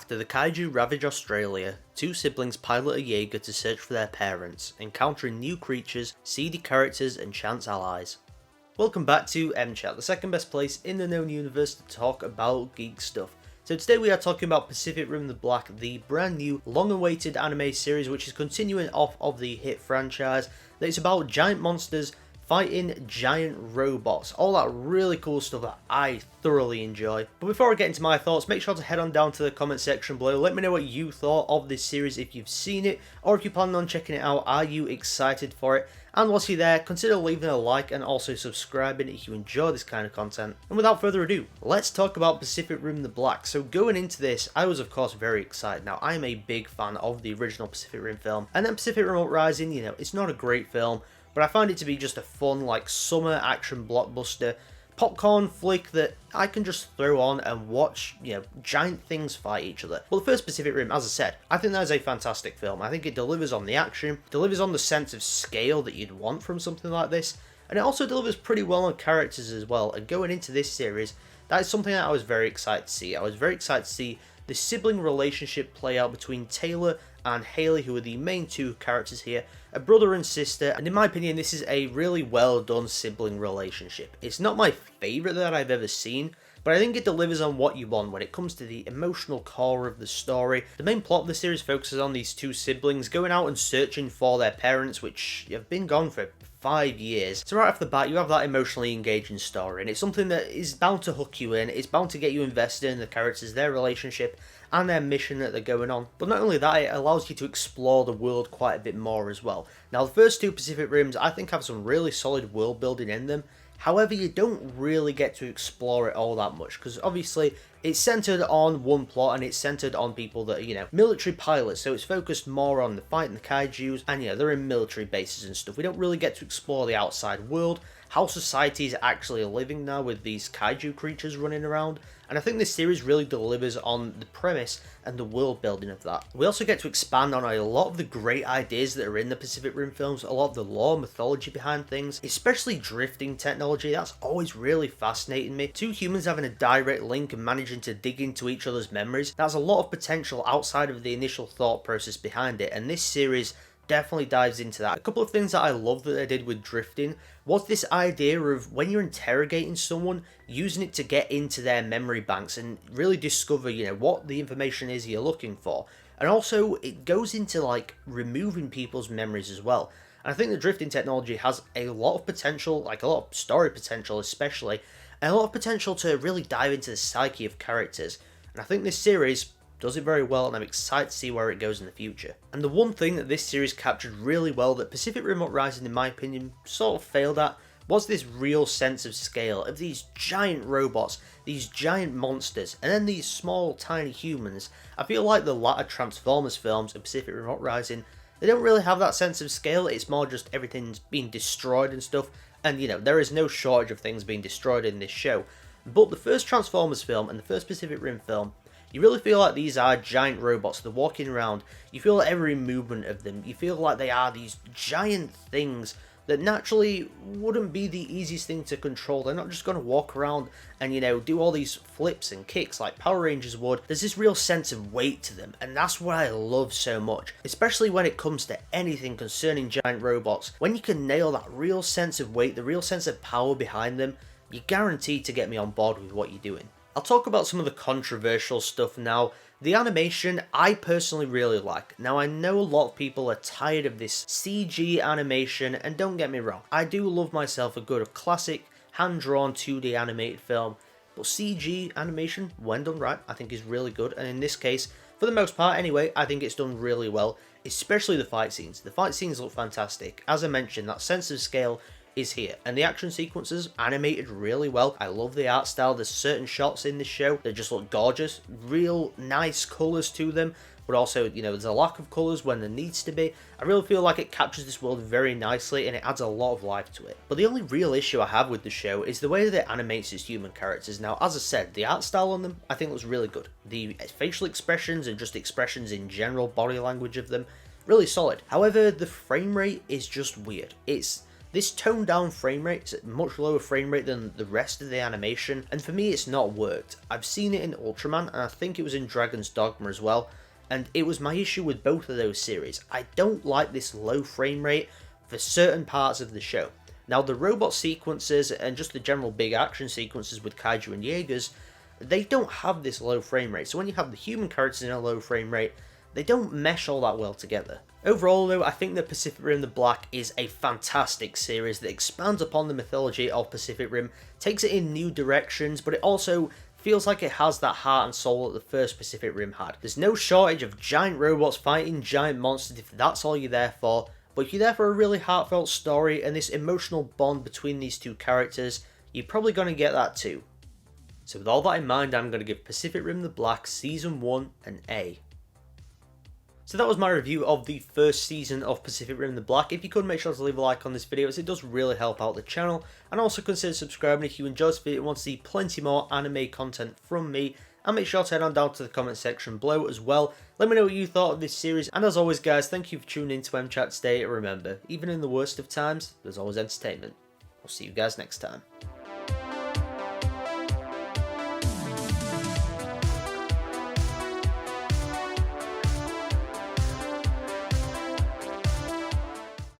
After the kaiju ravage Australia, two siblings pilot a Jaeger to search for their parents, encountering new creatures, seedy characters and chance allies. Welcome back to MChat, the second best place in the known universe to talk about geek stuff. So today we are talking about Pacific Rim the Black, the brand new, long-awaited anime series which is continuing off of the hit franchise. That is about giant monsters fighting giant robots, all that really cool stuff that I thoroughly enjoy. But before I get into my thoughts, make sure to head on down to the comment section below. Let me know what you thought of this series, if you've seen it, or if you're planning on checking it out. Are you excited for it? And whilst you're there, consider leaving a like and also subscribing if you enjoy this kind of content. And without further ado, let's talk about Pacific Rim the Black. So going into this, I was of course very excited. Now, I am a big fan of the original Pacific Rim film, and then Pacific Rim Uprising, you know, it's not a great film, but I find it to be just a fun, like, summer action blockbuster popcorn flick that I can just throw on and watch, you know, giant things fight each other. Well, the first Pacific Rim, as I said, I think that is a fantastic film. I think it delivers on the action, delivers on the sense of scale that you'd want from something like this, and it also delivers pretty well on characters as well. And going into this series, that is something that I was very excited to see. I was very excited to see the sibling relationship play out between Taylor and Haley, who are the main two characters here, a brother and sister, and in my opinion this is a really well done sibling relationship. It's not my favourite that I've ever seen, but I think it delivers on what you want when it comes to the emotional core of the story. The main plot of the series focuses on these two siblings going out and searching for their parents, which have been gone for 5 years. So right off the bat, you have that emotionally engaging story, and it's something that is bound to hook you in. It's bound to get you invested in the characters, their relationship, and their mission that they're going on. But not only that, it allows you to explore the world quite a bit more as well. Now, the first two Pacific Rims, I think, have some really solid world building in them. However, you don't really get to explore it all that much, because obviously it's centered on one plot and it's centered on people that are, you know, military pilots, so it's focused more on the fighting the kaijus, and you know, they're in military bases and stuff. We don't really get to explore the outside world, how society is actually living now with these kaiju creatures running around, and I think this series really delivers on the premise and the world building of that. We also get to expand on a lot of the great ideas that are in the Pacific Rim films, a lot of the lore, mythology behind things, especially drifting technology. That's always really fascinating me. Two humans having a direct link and managing to dig into each other's memories, that's a lot of potential outside of the initial thought process behind it, and this series definitely dives into that. A couple of things that I love that they did with drifting was this idea of when you're interrogating someone, using it to get into their memory banks and really discover, you know, what the information is you're looking for. And also it goes into like removing people's memories as well. And I think the drifting technology has a lot of potential, like a lot of story potential especially, and a lot of potential to really dive into the psyche of characters. And I think this series does it very well, and I'm excited to see where it goes in the future. And the one thing that this series captured really well that Pacific Rim Uprising, in my opinion, sort of failed at, was this real sense of scale of these giant robots, these giant monsters, and then these small tiny humans. I feel like the latter Transformers films and Pacific Rim Uprising, they don't really have that sense of scale. It's more just everything's being destroyed and stuff, and you know, there is no shortage of things being destroyed in this show. But the first Transformers film and the first Pacific Rim film, you really feel like these are giant robots. They're walking around. You feel every movement of them. You feel like they are these giant things that naturally wouldn't be the easiest thing to control. They're not just going to walk around and, you know, do all these flips and kicks like Power Rangers would. There's this real sense of weight to them, and that's what I love so much, especially when it comes to anything concerning giant robots. When you can nail that real sense of weight, the real sense of power behind them, you're guaranteed to get me on board with what you're doing. I'll talk about some of the controversial stuff now. The animation, I personally really like. Now, I know a lot of people are tired of this CG animation, and don't get me wrong, I do love myself a good classic hand-drawn 2D animated film, but CG animation, when done right, I think is really good, and in this case, for the most part anyway, I think it's done really well, especially the fight scenes. The fight scenes look fantastic. As I mentioned, that sense of scale is here, and the action sequences animated really well. I love the art style. There's certain shots in this show that just look gorgeous, real nice colours to them, but also, you know, there's a lack of colours when there needs to be. I really feel like it captures this world very nicely and it adds a lot of life to it. But the only real issue I have with the show is the way that it animates its human characters. Now, as I said, the art style on them I think looks really good. The facial expressions and just expressions in general, body language of them, really solid. However, the frame rate is just weird. It's This toned down frame rate is a much lower frame rate than the rest of the animation, and for me it's not worked. I've seen it in Ultraman, and I think it was in Dragon's Dogma as well, and it was my issue with both of those series. I don't like this low frame rate for certain parts of the show. Now the robot sequences and just the general big action sequences with Kaiju and Jaegers, they don't have this low frame rate, so when you have the human characters in a low frame rate, they don't mesh all that well together. Overall though, I think that Pacific Rim The Black is a fantastic series that expands upon the mythology of Pacific Rim, takes it in new directions, but it also feels like it has that heart and soul that the first Pacific Rim had. There's no shortage of giant robots fighting giant monsters if that's all you're there for, but if you're there for a really heartfelt story and this emotional bond between these two characters, you're probably going to get that too. So with all that in mind, I'm going to give Pacific Rim The Black Season 1 an A. So that was my review of the first season of Pacific Rim The Black. If you could, make sure to leave a like on this video as it does really help out the channel. And also consider subscribing if you enjoyed this video and want to see plenty more anime content from me. And make sure to head on down to the comment section below as well. Let me know what you thought of this series. And as always guys, thank you for tuning in to MChat today. Remember, even in the worst of times, there's always entertainment. I'll see you guys next time.